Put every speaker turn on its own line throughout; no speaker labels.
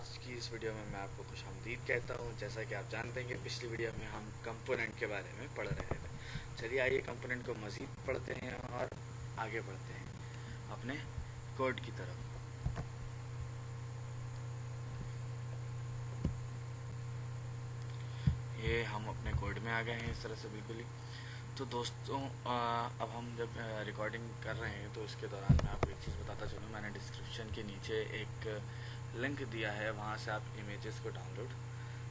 आज की इस वीडियो में मैं आपको खुशामदीद कहता हूँ। जैसा कि आप जानते हैं कि पिछली वीडियो में हम कंपोनेंट के बारे में पढ़ रहे थे। चलिए आइए कंपोनेंट को मज़ीद पढ़ते हैं और आगे बढ़ते हैं अपने कोड की तरफ। ये हम अपने कोड में आ गए हैं इस तरह से बिल्कुल ही। तो दोस्तों अब हम जब रिकॉर्डिंग कर रहे हैं तो इसके दौरान मैं आपको एक चीज़ बताता चलूँ। मैंने डिस्क्रिप्शन के नीचे एक लिंक दिया है, वहाँ से आप इमेजेस को डाउनलोड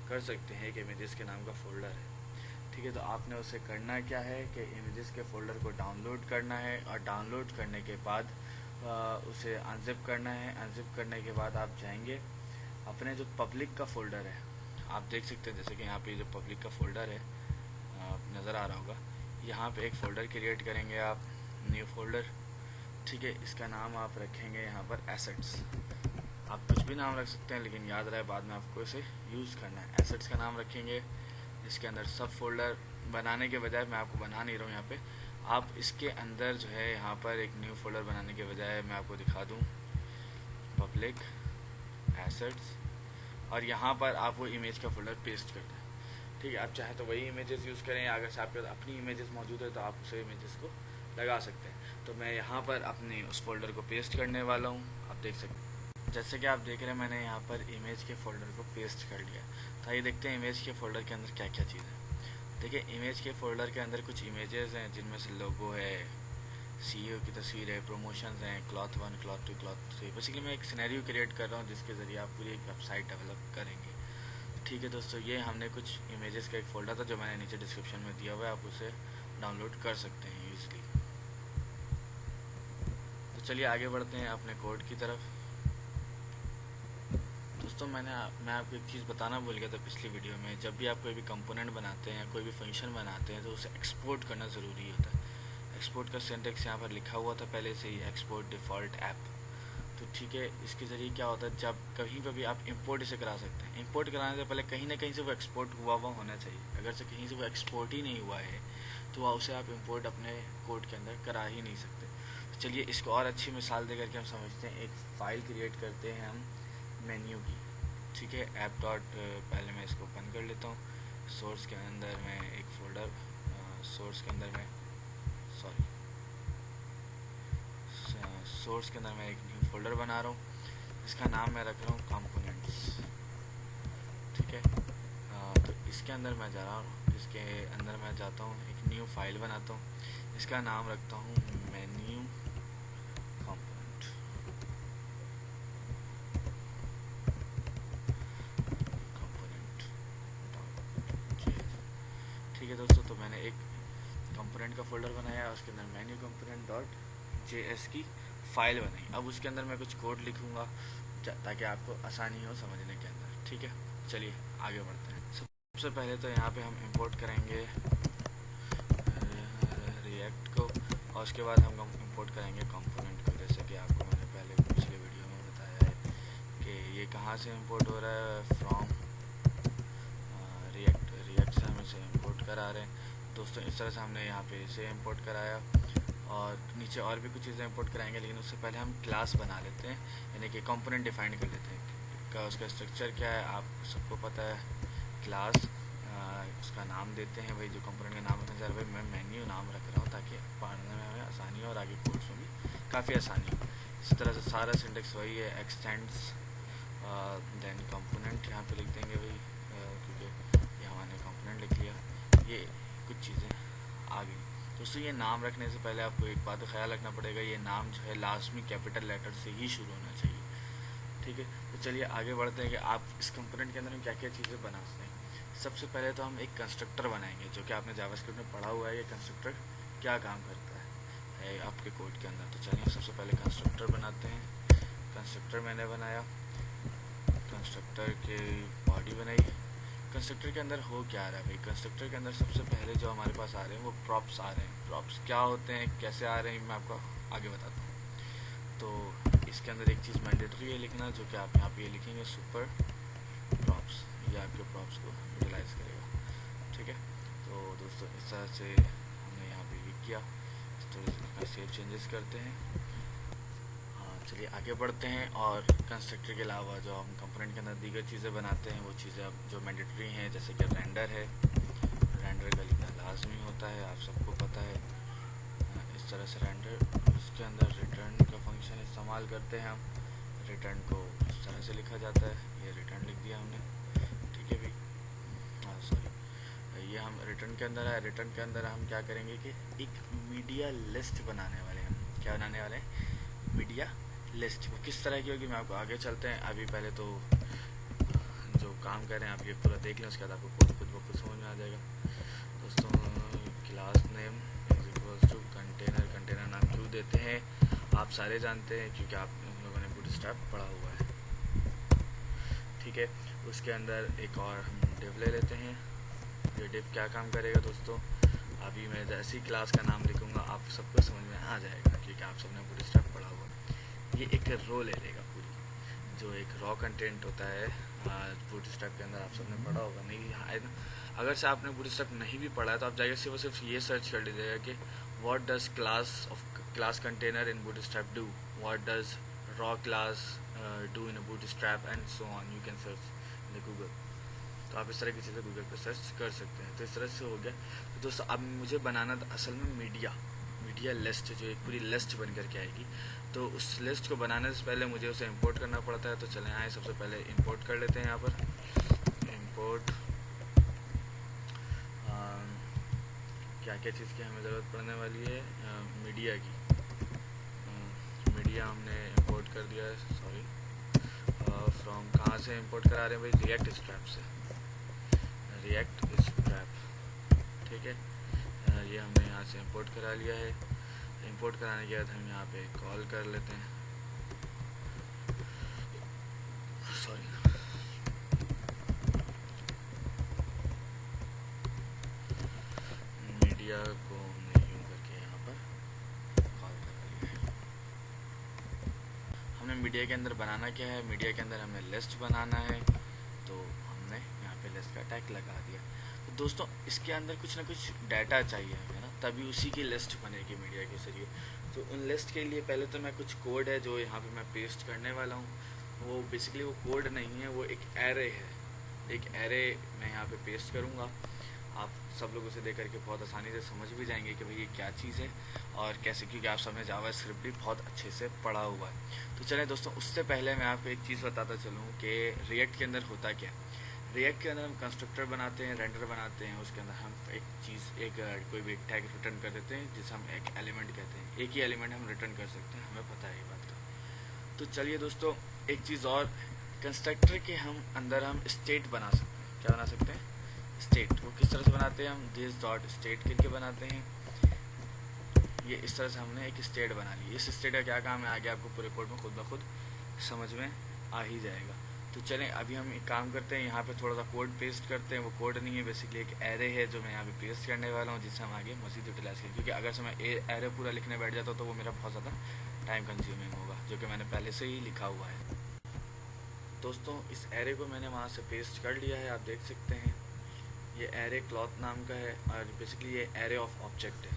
कर सकते हैं। एक इमेजेस के नाम का फ़ोल्डर है, ठीक है। तो आपने उसे करना क्या है कि इमेजेस के फ़ोल्डर को डाउनलोड करना है और डाउनलोड करने के बाद उसे अनजिप करना है। अनजिप करने के बाद आप जाएंगे अपने जो पब्लिक का फ़ोल्डर है, आप देख सकते हैं जैसे कि यहाँ पे जो पब्लिक का फ़ोल्डर है नज़र आ रहा होगा। यहाँ पे एक फ़ोल्डर क्रिएट करेंगे आप, न्यू फ़ोल्डर, ठीक है। इसका नाम आप रखेंगे यहाँ पर एसेट्स। आप कुछ भी नाम रख सकते हैं, लेकिन याद रहे बाद में आपको इसे यूज़ करना है। एसेट्स का नाम रखेंगे। इसके अंदर सब फोल्डर बनाने के बजाय, मैं आपको बना नहीं रहा हूँ यहाँ पे, आप इसके अंदर जो है यहाँ पर एक न्यू फोल्डर बनाने के बजाय मैं आपको दिखा दूँ पब्लिक एसेट्स, और यहाँ पर आप वो इमेज का फोल्डर पेस्ट कर दें, ठीक है। आप चाहे तो वही इमेजेस यूज़ करें, अगर से आपके अपनी इमेजेस मौजूद है तो आप उसे इमेजेस को लगा सकते हैं। तो मैं यहाँ पर अपने उस फोल्डर को पेस्ट करने वाला हूँ। आप देख सकते हैं, जैसे कि आप देख रहे हैं मैंने यहाँ पर इमेज के फोल्डर को पेस्ट कर लिया। तो आइए देखते हैं इमेज के फोल्डर के अंदर क्या क्या चीज़ है। देखिए इमेज के फोल्डर के अंदर कुछ इमेजेस हैं, जिनमें से लोगो है, सीईओ की तस्वीर है, प्रमोशंस हैं, क्लॉथ 1, क्लॉथ 2, क्लॉथ 3। बेसिकली मैं एक सिनेरियो क्रिएट कर रहा हूँ जिसके ज़रिए आप पूरी एक वेबसाइट डेवलप करेंगे, ठीक है दोस्तों। ये हमने कुछ इमेजेस का एक फ़ोल्डर था जो मैंने नीचे डिस्क्रिप्शन में दिया हुआ है, आप उसे डाउनलोड कर सकते हैं ईज़िली। तो चलिए आगे बढ़ते हैं अपने कोड की तरफ। दोस्तों मैं आपको एक चीज़ बताना भूल गया था पिछली वीडियो में। जब भी आप कोई भी कंपोनेंट बनाते हैं, कोई भी फंक्शन बनाते हैं, तो उसे एक्सपोर्ट करना ज़रूरी होता है। एक्सपोर्ट का सिंटैक्स यहाँ पर लिखा हुआ था पहले से ही, एक्सपोर्ट डिफ़ॉल्ट ऐप। तो ठीक है, इसके ज़रिए क्या होता है, जब कहीं पर भी आप इंपोर्ट इसे करा सकते हैं। इंपोर्ट कराने से पहले कहीं ना कहीं से वो एक्सपोर्ट हुआ होना चाहिए। अगर से कहीं से वो एक्सपोर्ट ही नहीं हुआ है तो उसे आप इंपोर्ट अपने कोड के अंदर करा ही नहीं सकते। तो चलिए इसको और अच्छी मिसाल दे करके हम समझते हैं। एक फ़ाइल क्रिएट करते हैं हम मेन्यू की, ठीक है। ऐप डॉट, पहले मैं इसको ओपन कर लेता हूँ। सोर्स के अंदर मैं एक फ़ोल्डर, सोर्स के अंदर मैं सॉरी सोर्स के अंदर मैं एक न्यू फोल्डर बना रहा हूँ। इसका नाम मैं रख रहा हूँ कंपोनेंट्स, ठीक है। तो इसके अंदर मैं जा रहा हूँ, इसके अंदर मैं जाता हूँ, एक न्यू फाइल बनाता हूँ। इसका नाम रखता हूँ मेन्यू कंपोनेंट, कंपोनेंट, ठीक है दोस्तों। तो मैंने एक कंपोनेंट का फोल्डर बनाया, उसके अंदर मेन्यू कंपोनेंट डॉट JS की फ़ाइल बनाई। अब उसके अंदर मैं कुछ कोड लिखूँगा ताकि आपको आसानी हो समझने के अंदर, ठीक है। चलिए आगे बढ़ते हैं। सबसे पहले तो यहाँ पे हम इंपोर्ट करेंगे रिएक्ट को, और उसके बाद हम इंपोर्ट करेंगे कंपोनेंट को। जैसे कि आपको मैंने पहले पिछले वीडियो में बताया है कि ये कहाँ से इंपोर्ट हो रहा है, फ्रॉम रिएक्ट से हम इसे इंपोर्ट करा रहे हैं दोस्तों। इस तरह से हमने यहाँ पे इसे इंपोर्ट कराया, और नीचे और भी कुछ चीज़ें इंपोर्ट कराएंगे, लेकिन उससे पहले हम क्लास बना लेते हैं, यानी कि कंपोनेंट डिफाइन कर लेते हैं। का उसका स्ट्रक्चर क्या है आप सबको पता है, क्लास, उसका नाम देते हैं, वही जो कंपोनेंट का नाम रखना चाह रहे हैं, मैं मेन्यू नाम रख रहा हूँ ताकि पढ़ने में हमें आसानी हो और आगे कोर्स में भी काफ़ी आसानी हो। इसी तरह से सारा सिंटेक्स वही है, एक्सटेंड्स देन कंपोनेंट यहाँ पे लिख देंगे वही, क्योंकि ये हमारे कंपोनेंट लिख लिया। ये कुछ चीज़ें आ गई दोस्तों। ये नाम रखने से पहले आपको एक बात का ख्याल रखना पड़ेगा, ये नाम जो है लाजमी कैपिटल लेटर से ही शुरू होना चाहिए, ठीक है। तो चलिए आगे बढ़ते हैं कि आप इस कंपोनेंट के अंदर में क्या क्या चीज़ें बना सकते हैं। सबसे पहले तो हम एक कंस्ट्रक्टर बनाएंगे, जो कि आपने जावास्क्रिप्ट में पढ़ा हुआ है। ये कंस्ट्रक्टर क्या काम करता है आपके कोड के अंदर। तो चलिए सबसे पहले कंस्ट्रक्टर बनाते हैं। कंस्ट्रक्टर मैंने बनाया, कंस्ट्रक्टर की बॉडी बनाई। कंस्ट्रक्टर के अंदर हो क्या आ रहा है भाई, कंस्ट्रक्टर के अंदर सबसे पहले जो हमारे पास आ रहे हैं वो प्रॉप्स आ रहे हैं। प्रॉप्स क्या होते हैं, कैसे आ रहे हैं, मैं आपको आगे बताता हूँ। तो इसके अंदर एक चीज़ मैंडेटरी है लिखना, जो कि आप यहाँ पे लिखेंगे सुपर प्रॉप्स, ये आपके प्रॉप्स को यूटिलाइज करेगा, ठीक है। तो दोस्तों इस तरह से हमने यहाँ पे ये किया। तो सेव चेंजेस करते हैं। चलिए आगे बढ़ते हैं, और कंस्ट्रक्टर के अलावा जो हम कंपोनेंट के अंदर दीगर चीज़ें बनाते हैं, वो चीज़ें अब जो मैंडेटरी हैं, जैसे कि रेंडर है, रेंडर का लिखना लाजमी होता है, आप सबको पता है। इस तरह से रेंडर, उसके अंदर रिटर्न का फंक्शन इस्तेमाल करते हैं हम। रिटर्न को इस तरह से लिखा जाता है, ये रिटर्न लिख दिया हमने, ठीक है भाई। सॉरी, ये हम रिटर्न के अंदर है। रिटर्न के अंदर हम क्या करेंगे कि एक मीडिया लिस्ट बनाने वाले हैं। क्या बनाने वाले हैं? Media list. वो किस तरह की होगी मैं आपको आगे चलते हैं। अभी पहले तो जो काम कर रहे हैं आप ये पूरा देख लें, उसके बाद आपको कोड खुद ब खुद समझ में आ जाएगा। दोस्तों, class name is equals to container. Container नाम क्यों देते हैं आप सारे जानते हैं, क्योंकि आप लोगों ने बूटस्ट्रैप पढ़ा हुआ है, ठीक है। उसके अंदर एक और हम डिव ले लेते हैं। ये डिव क्या काम करेगा दोस्तों, अभी मैं जैसी क्लास का नाम लिखूंगा आप सबको समझ में आ जाएगा, क्योंकि आप सबने बूटस्ट्रैप पढ़ा हुआ है। ये एक रो ले लेगा पूरी, जो एक रॉ कंटेंट होता है बूटस्ट्रैप के अंदर, आप सबने पढ़ा होगा। नहीं, अगर से आपने बूटस्ट्रैप नहीं भी पढ़ा है तो आप जाइए सिर्फ ये सर्च कर लीजिएगा कि what does class container in bootstrap do, what does raw class do in bootstrap and so on. You can search in Google. तो आप इस तरह की चीज़ें गूगल पर सर्च कर सकते हैं। तो इस तरह से हो गया। तो दोस्तों, अब मुझे बनाना था असल में मीडिया लिस्ट, जो एक पूरी लिस्ट बन करके आएगी। तो उस लिस्ट को बनाने से पहले मुझे उसे इंपोर्ट करना पड़ता है। तो चलें आए, सबसे पहले इंपोर्ट कर लेते हैं। यहाँ पर इंपोर्ट क्या क्या चीज़ की हमें ज़रूरत पड़ने वाली है, मीडिया की। मीडिया हमने इंपोर्ट कर दिया है। सॉरी, फ्रॉम कहाँ से इंपोर्ट करा रहे हैं भाई? रिएक्ट स्ट्रैप से, रिएक्ट स्ट्रैप, ठीक है। ये हमने यहाँ से इंपोर्ट करा लिया है। इंपोर्ट कराने के बाद हम यहाँ पे कॉल कर लेते हैं। सॉरी, मीडिया को हमने यूँ करके यहाँ पर कॉल करा लिया है। हमने मीडिया के अंदर बनाना क्या है, मीडिया के अंदर हमें लिस्ट बनाना है। तो हमने यहाँ पे लिस्ट का टैग लगा दिया। तो दोस्तों, इसके अंदर कुछ ना कुछ डाटा चाहिए हमें ना, तभी उसी की लिस्ट बनेगी मीडिया के जरिए। तो उन लिस्ट के लिए पहले तो मैं कुछ कोड है जो यहाँ पे मैं पेस्ट करने वाला हूँ। वो बेसिकली वो कोड नहीं है, वो एक एरे है। एक एरे मैं यहाँ पे पेस्ट करूँगा। आप सब लोग उसे देख करके बहुत आसानी से समझ भी जाएंगे कि भाई ये क्या चीज़ है और कैसे, क्योंकि आप सब ने जावा स्क्रिप्ट भी बहुत अच्छे से पढ़ा हुआ है। तो चलें दोस्तों, उससे पहले मैं आपको एक चीज़ बताता चलूँ कि रिएक्ट के अंदर होता क्या है। रिएक्ट के अंदर हम कंस्ट्रक्टर बनाते हैं, रेंडर बनाते हैं। उसके अंदर हम एक चीज़, कोई भी एक टैग रिटर्न कर देते हैं, जिसे हम एक एलिमेंट कहते हैं। एक ही एलिमेंट हम रिटर्न कर सकते हैं, हमें पता है ये बात का। तो चलिए दोस्तों, एक चीज़ और, कंस्ट्रक्टर के हम अंदर हम स्टेट बना सकते हैं। क्या बना सकते हैं? स्टेट। वो किस तरह से बनाते हैं हम? दिस डॉट स्टेट करके बनाते हैं। ये इस तरह से हमने एक स्टेट बना ली। इस स्टेट का क्या काम है आगे आपको पूरे कोड में खुद ब खुद समझ में आ ही जाएगा। तो चलें, अभी हम एक काम करते हैं, यहाँ पे थोड़ा सा कोड पेस्ट करते हैं। वो कोड नहीं है, बेसिकली एक एरे है जो मैं यहाँ पे पेस्ट करने वाला हूँ, जिससे हम आगे मज़ीद यूटिलाइज करें। क्योंकि अगर से मैं एरे पूरा लिखने बैठ जाता तो वो मेरा बहुत ज़्यादा टाइम कंज्यूमिंग होगा, जो कि मैंने पहले से ही लिखा हुआ है। दोस्तों, इस एरे को मैंने वहाँ से पेस्ट कर लिया है, आप देख सकते हैं। ये एरे क्लॉथ नाम का है और बेसिकली ये एरे ऑफ ऑब्जेक्ट है,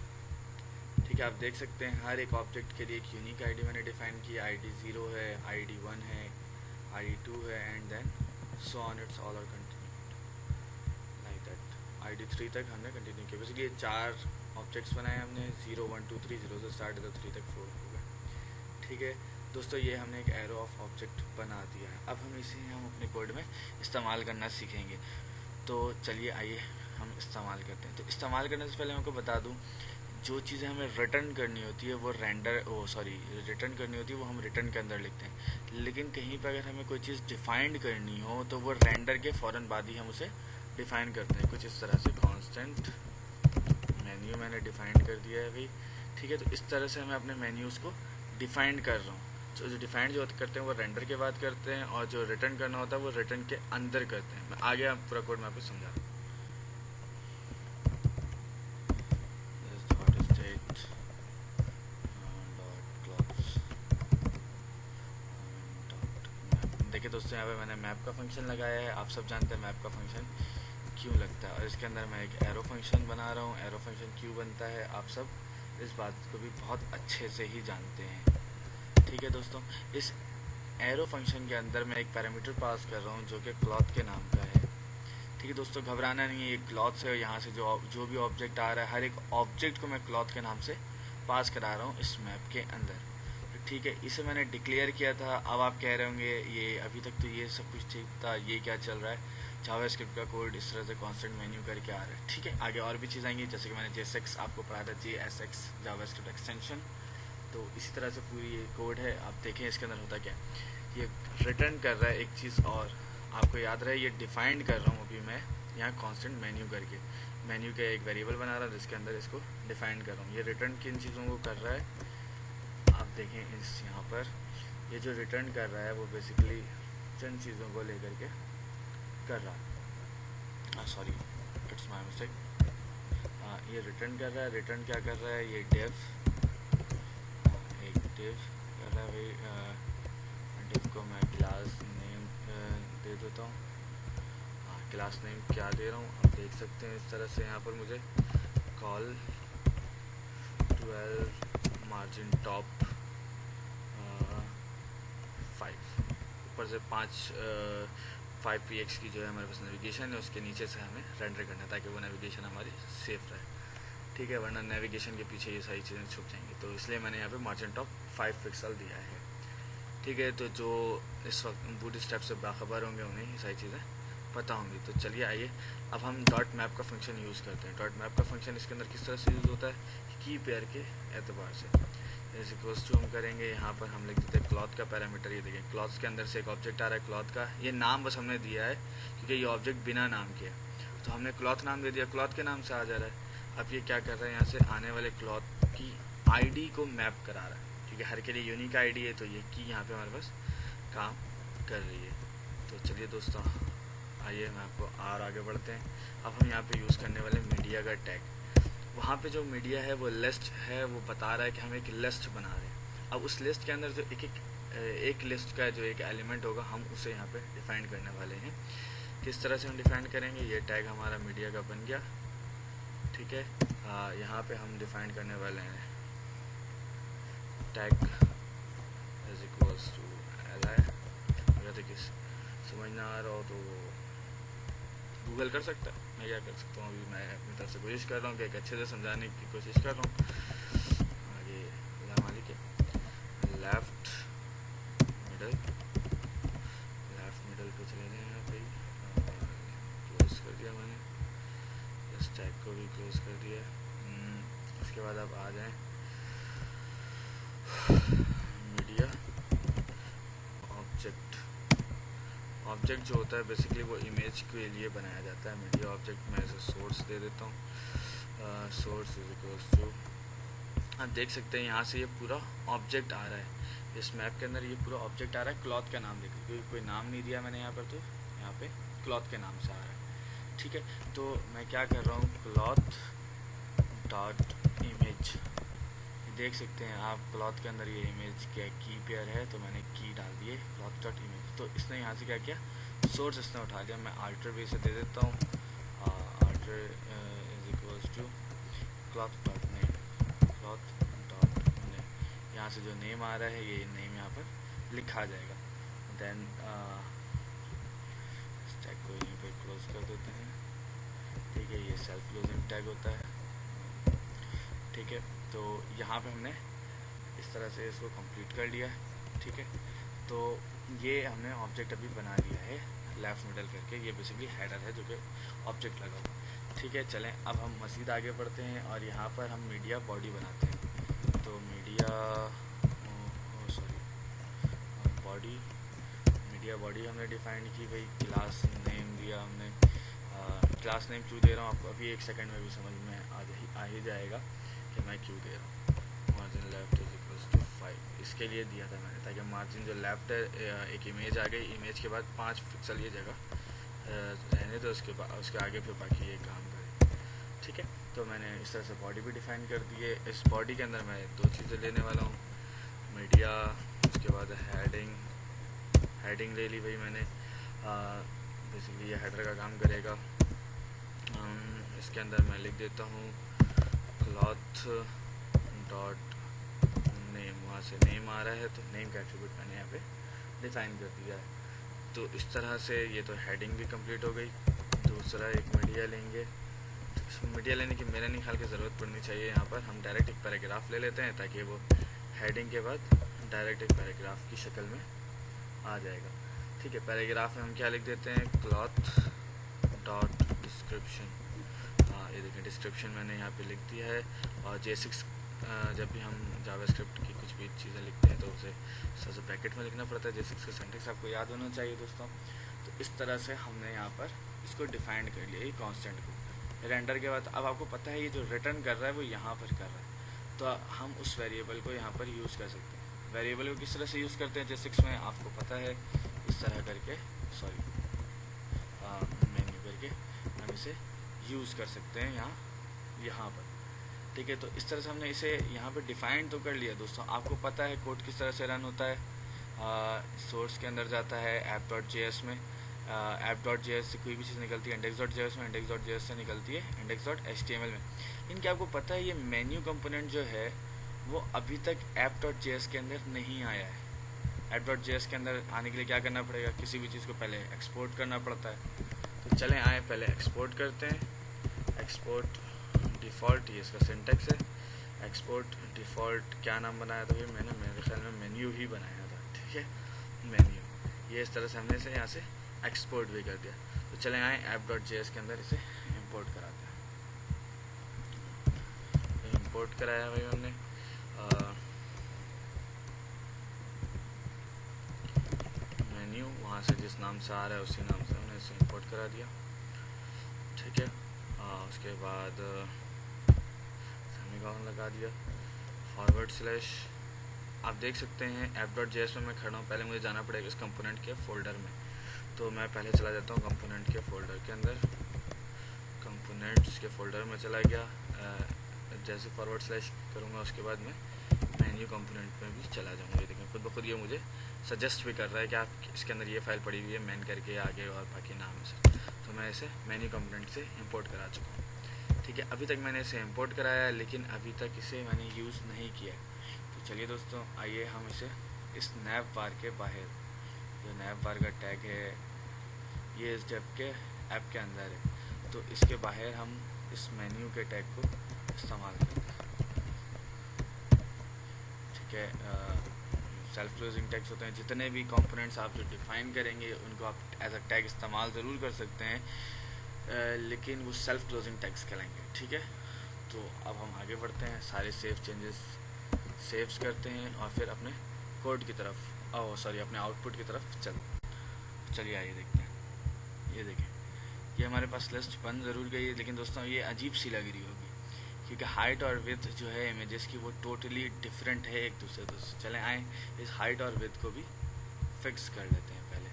ठीक है। आप देख सकते हैं हर एक ऑब्जेक्ट के लिए एक यूनिक आईडी मैंने डिफाइन की। ID 0 है, ID 1 है, ID 2 है, and then so on it's all are continued like that. ID 3 तक हमने कंटिन्यू किया। बेसिकली ये 4 ऑब्जेक्ट्स बनाए हमने, 0 1 2 3, 0 से स्टार्ट है तो 3 तक 4 हो गया, ठीक है दोस्तों। ये हमने एक एरो ऑफ ऑब्जेक्ट बना दिया है। अब हम इसे हम अपने कोड में इस्तेमाल करना सीखेंगे। तो चलिए आइए हम इस्तेमाल करते हैं। तो इस्तेमाल करने से पहले मैं आपको बता दूं, जो चीज़ें हमें रिटर्न करनी होती है वो रिटर्न करनी होती है वो हम रिटर्न के अंदर लिखते हैं। लेकिन कहीं पर अगर हमें कोई चीज़ डिफाइंड करनी हो तो वो रेंडर के फ़ौरन बाद ही हम उसे डिफाइन करते हैं। कुछ इस तरह से कांस्टेंट मेन्यू मैंने डिफाइन कर दिया है भाई, ठीक है। तो इस तरह से मैं अपने मेन्यूज़ को डिफाइन कर रहा हूँ। तो जो डिफाइन जो करते हैं वो रेंडर के बाद करते हैं, और जो रिटर्न करना होता है वो रिटर्न के अंदर करते हैं। मैं आगे आप पूरा कोड मैं आपको समझा रहा हूँ। देखिए दोस्तों, यहाँ पे मैंने मैप का फंक्शन लगाया है। आप सब जानते हैं मैप का फंक्शन क्यों लगता है, और इसके अंदर मैं एक एरो फंक्शन बना रहा हूँ। एरो फंक्शन क्यों बनता है आप सब इस बात को भी बहुत अच्छे से ही जानते हैं, ठीक है दोस्तों। इस एरो फंक्शन के अंदर मैं एक पैरामीटर पास कर रहा हूँ जो कि क्लॉथ के नाम का है। ठीक है दोस्तों, घबराना नहीं है, ये क्लॉथ से यहाँ से जो भी ऑब्जेक्ट आ रहा है, हर एक ऑब्जेक्ट को मैं क्लॉथ के नाम से पास करा रहा हूँ इस मैप के अंदर। ठीक है, इसे मैंने डिक्लेयर किया था। अब आप कह रहे होंगे ये अभी तक तो ये सब कुछ ठीक था, ये क्या चल रहा है? जावास्क्रिप्ट का कोड इस तरह से कांस्टेंट मेन्यू करके आ रहा है। ठीक है, आगे और भी चीज़ आएंगी, जैसे कि मैंने JSX आपको पढ़ाया था, JSX जावास्क्रिप्ट एक्सटेंशन। तो इसी तरह से पूरी ये कोड है। आप देखें इसके अंदर होता क्या, ये रिटर्न कर रहा है एक चीज़, और आपको याद रहे ये डिफाइंड कर रहा हूँ अभी मैं यहाँ कांस्टेंट मेन्यू करके। मेन्यू का एक वेरिएबल बना रहा हूँ जिसके अंदर इसको डिफाइन कर रहा हूँ। ये रिटर्न किन चीज़ों को कर रहा है आप देखें इस यहाँ पर, ये जो रिटर्न कर रहा है वो बेसिकली चंद चीज़ों को लेकर के कर रहा है। Sorry, it's my mistake. ये रिटर्न कर रहा है। रिटर्न क्या कर रहा है, ये डिव, एक डिव कर रहा है भाई। डिव को मैं क्लास नेम दे देता हूँ। क्लास नेम क्या दे रहा हूँ आप देख सकते हैं इस तरह से। यहाँ पर मुझे कॉल 12 मार्जिन टॉप 5 ऊपर से 5px की जो है हमारे पास नेविगेशन है, उसके नीचे से हमें रेंडर करना है ताकि वो नेविगेशन हमारी सेफ रहे। ठीक है, वरना नेविगेशन के पीछे ये सारी चीज़ें छुप जाएंगी। तो इसलिए मैंने यहाँ पे मार्जिन टॉप 5 पिक्सल दिया है। ठीक है, तो जो इस वक्त बूट स्टेप से बाखबर होंगे उन्हें ये सारी चीज़ें पता होंगी। तो चलिए आइए अब हम डॉट मैप का फंक्शन यूज़ करते हैं। डॉट मैप का फंक्शन इसके अंदर किस तरह से यूज़ होता है, की पेयर के एतबार से। इज इक्वल्स टू हम करेंगे, यहाँ पर हम लिख देते हैं क्लॉथ का पैरामीटर। ये देखें क्लॉथ के अंदर से एक ऑब्जेक्ट आ रहा है क्लॉथ का। ये नाम बस हमने दिया है क्योंकि ये ऑब्जेक्ट बिना नाम के है, तो हमने क्लॉथ नाम दे दिया, क्लॉथ के नाम से आ जा रहा है। अब ये क्या कर रहा है, यहाँ से आने वाले क्लॉथ की आईडी को मैप करा रहा है क्योंकि हर के लिए यूनिक आईडी है, तो ये की यहाँ पे हमारे पास काम कर रही है। तो चलिए दोस्तों आइए मैं आपको और आगे बढ़ते हैं। अब हम यहाँ पे यूज़ करने वाले मीडिया का टैग। वहाँ पे जो मीडिया है वो लिस्ट है, वो बता रहा है कि हम एक लिस्ट बना रहे हैं। अब उस लिस्ट के अंदर जो एक लिस्ट का जो एक एलिमेंट होगा हम उसे यहाँ पे डिफाइन करने वाले हैं। किस तरह से हम डिफाइन करेंगे, ये टैग हमारा मीडिया का बन गया। ठीक है, यहाँ पे हम डिफाइन करने वाले हैं tag is equals to li। अगर देखिए समझ ना आ रहा हो तो गूगल कर सकता है, मैं क्या कर सकता हूँ। अभी मैं अपनी तरफ से कोशिश कर रहा हूँ कि एक अच्छे से समझाने की कोशिश कर रहा हूँ। आगे मालिक है लेफ्ट मिडल पे चले जाए यहाँ पे। क्लोज कर दिया मैंने, इस टैग को भी क्लोज कर दिया। उसके बाद आप आ जाएं मीडिया ऑब्जेक्ट जो होता है बेसिकली वो इमेज के लिए बनाया जाता है। मीडिया ऑब्जेक्ट में ऐसे सोर्स दे देता हूँ, सोर्स इज इक्वल्स टू, आप देख सकते हैं यहाँ से ये पूरा ऑब्जेक्ट आ रहा है। इस मैप के अंदर ये पूरा ऑब्जेक्ट आ रहा है क्लॉथ का नाम देखिए, क्योंकि कोई नाम नहीं दिया मैंने यहाँ पर, तो यहाँ पे क्लॉथ के नाम से आ रहा है। ठीक है, तो मैं क्या कर रहा हूँ, क्लॉथ डॉट इमेज, देख सकते हैं आप क्लॉथ के अंदर ये इमेज क्या की पेयर है, तो मैंने की डाल दिए क्लॉथ डॉट इमेज। तो इसने यहाँ से क्या किया, सोर्स इसने उठा लिया। मैं आल्टर भी इसे दे देता हूँ, alter is equals to cloth dot name, cloth dot name. यहाँ से जो नेम आ रहा है ये नेम यहाँ पर लिखा जाएगा। देन इस टैग को यहीं पर क्लोज कर देते हैं। ठीक है, ये सेल्फ क्लोजिंग टैग होता है। ठीक है, तो यहाँ पे हमने इस तरह से इसको कंप्लीट कर लिया है। ठीक है, तो ये हमने ऑब्जेक्ट अभी बना लिया है लेफ्ट मिडल करके। ये बेसिकली हेडर है जो कि ऑब्जेक्ट लगा हुआ। ठीक है, चलें अब हम मज़ीद आगे बढ़ते हैं और यहाँ पर हम मीडिया बॉडी बनाते हैं। तो मीडिया बॉडी हमने डिफाइन की भाई, क्लास नेम दिया हमने। क्लास नेम क्यों दे रहा हूँ आपको अभी एक सेकंड में भी समझ में आ ही जाएगा कि मैं क्यों दे रहा हूँ। Margin left is equals to 5 इसके लिए दिया था मैंने, ताकि मार्जिन जो लेफ्ट है एक इमेज आ गई, इमेज के बाद 5 पिक्सल ये जगह रहने तो उसके आगे फिर बाकी ये काम करे। ठीक है, तो मैंने इस तरह से बॉडी भी डिफाइन कर दी है। इस बॉडी के अंदर मैं 2 चीज़ें लेने वाला हूँ, मीडिया, उसके बाद हेडिंग ले ली भाई मैंने। बेसिकली ये हेडर का काम करेगा। इसके अंदर मैं लिख देता हूँ क्लॉथ डॉट नेम, वहाँ से नेम आ रहा है तो नेम का एट्रीब्यूट मैंने यहाँ पे डिफाइन कर दिया है। तो इस तरह से ये तो हेडिंग भी कंप्लीट हो गई। दूसरा एक मीडिया लेंगे। मीडिया लेने की मेरे नहीं ख्याल की ज़रूरत पड़नी चाहिए। यहाँ पर हम डायरेक्ट एक पैराग्राफ ले लेते हैं ताकि वो हेडिंग के बाद डायरेक्ट एक पैराग्राफ की शक्ल में आ जाएगा। ठीक है, पैराग्राफ में हम क्या लिख देते हैं, क्लॉथ डॉट डिस्क्रिप्शन। हाँ, ये देखें डिस्क्रिप्शन मैंने यहाँ पे लिख दिया है। और J6 जब भी हम जावास्क्रिप्ट की कुछ भी चीज़ें लिखते हैं तो उसे सबसे ब्रैकेट में लिखना पड़ता है। J6 का सिंटैक्स आपको याद होना चाहिए दोस्तों। तो इस तरह से हमने यहाँ पर इसको डिफाइंड कर लिया, ये कांस्टेंट को। रेंडर के बाद अब आपको पता है ये जो रिटर्न कर रहा है वो यहाँ पर कर रहा है, तो हम उस वेरिएबल को यहाँ पर यूज़ कर सकते हैं। वेरिएबल को किस तरह से यूज़ करते हैं J6 में आपको पता है, इस तरह करके मेन्यू करके हम इसे यूज़ कर सकते हैं यहाँ पर। ठीक है, तो इस तरह से हमने इसे यहाँ पे डिफाइन तो कर लिया दोस्तों। आपको पता है कोड किस तरह से रन होता है। सोर्स के अंदर जाता है app.js में, app.js से कोई भी चीज़ निकलती है index.js में, index.js से निकलती है index.html में। इनके आपको पता है ये मेन्यू कंपोनेंट जो है वो अभी तक app.js के अंदर नहीं आया है। app.js के अंदर आने के लिए क्या करना पड़ेगा, किसी भी चीज़ को पहले एक्सपोर्ट करना पड़ता है। तो चलें आए पहले एक्सपोर्ट करते हैं। एक्सपोर्ट डिफ़ॉल्ट, ये इसका सिंटैक्स है। एक्सपोर्ट डिफ़ॉल्ट क्या नाम बनाया था, ये मैंने मेरे ख्याल में मेन्यू ही बनाया था। ठीक है, मेन्यू, ये इस तरह से हमने इसे यहाँ से एक्सपोर्ट भी कर दिया। तो चलें आए app.js के अंदर इसे इंपोर्ट कराते हैं। इंपोर्ट कराया भाई हमने, मेन्यू वहाँ से जिस नाम से आ रहा है उसी नाम से हमने इसे इंपोर्ट करा दिया। ठीक है, उसके बाद सेमीकोलन लगा दिया, /। आप देख सकते हैं app.js में मैं खड़ा हूँ। पहले मुझे जाना पड़ेगा इस कंपोनेंट के फ़ोल्डर में, तो मैं पहले चला जाता हूँ कंपोनेंट के फ़ोल्डर के अंदर। कंपोनेंट्स के फ़ोल्डर में चला गया। जैसे // करूँगा उसके बाद मैं मेन्यू कंपोनेंट में भी चला जाऊँगा। ये देखें खुद ब खुद ये मुझे सजेस्ट भी कर रहा है कि आप इसके अंदर ये फ़ाइल पड़ी हुई है मैन करके आगे और बाकी नाम है सर। तो मैं इसे मेन्यू कंपोनेंट से इंपोर्ट करा चुका हूँ। ठीक है, अभी तक मैंने इसे इंपोर्ट कराया है लेकिन अभी तक इसे मैंने यूज़ नहीं किया। तो चलिए दोस्तों आइए हम इसे इस नैव बार के बाहर, जो नैव बार का टैग है ये इस डेव के ऐप के अंदर है, तो इसके बाहर हम इस मेन्यू के टैग को इस्तेमाल करते हैं। ठीक है, सेल्फ क्लोजिंग टैग्स होते हैं। जितने भी कंपोनेंट्स आप जो डिफाइन करेंगे उनको आप एज अ टैग इस्तेमाल ज़रूर कर सकते हैं, लेकिन वो सेल्फ क्लोजिंग टैग्स कहलाएंगे। ठीक है, तो अब हम आगे बढ़ते हैं, सारे सेव चेंजेस सेव्स करते हैं और फिर अपने कोड की तरफ अपने आउटपुट की तरफ चलिए आइए देखते हैं। ये देखें, ये हमारे पास लिस्ट बन ज़रूर गई है, लेकिन दोस्तों ये अजीब सी लग रही होगी क्योंकि हाइट और विड्थ जो है इमेजेस की वो टोटली डिफरेंट है एक दूसरे से। चलें आए इस हाइट और विड्थ को भी फिक्स कर लेते हैं पहले।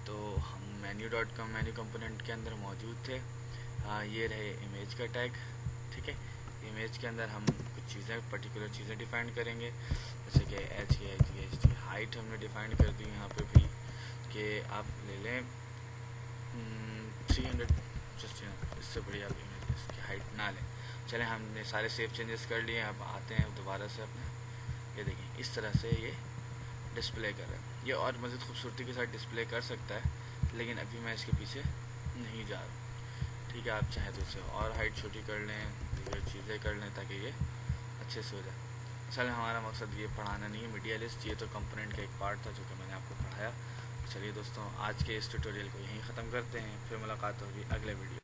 तो हम menu.com मेन्यू कंपोनेंट के अंदर मौजूद थे। ये रहे इमेज का टैग। ठीक है, इमेज के अंदर हम कुछ चीज़ें पर्टिकुलर चीज़ें डिफ़ाइन करेंगे, जैसे कि HHD हाइट हमने डिफ़ाइन कर दी यहाँ पे भी कि आप ले लें 300, जस्ट इससे बड़ी आप इमेज इसकी हाइट ना लें। चलें हमने सारे सेव चेंजेस कर लिए, अब आते हैं दोबारा से अपने। ये देखें इस तरह से ये डिस्प्ले कर रहा है। ये और मज़ीद खूबसूरती के साथ डिस्प्ले कर सकता है, लेकिन अभी मैं इसके पीछे नहीं जा रहा। ठीक है, आप चाहें तो इसे और हाइट छोटी कर लें, ये चीज़ें कर लें ताकि ये अच्छे से हो जाए। चलें हमारा मकसद ये पढ़ाना नहीं है मीडिया लिस्ट, ये तो कंपोनेंट का एक पार्ट था जो कि मैंने आपको पढ़ाया। चलिए दोस्तों आज के इस ट्यूटोरियल को यहीं ख़त्म करते हैं, फिर मुलाकात होगी अगले वीडियो।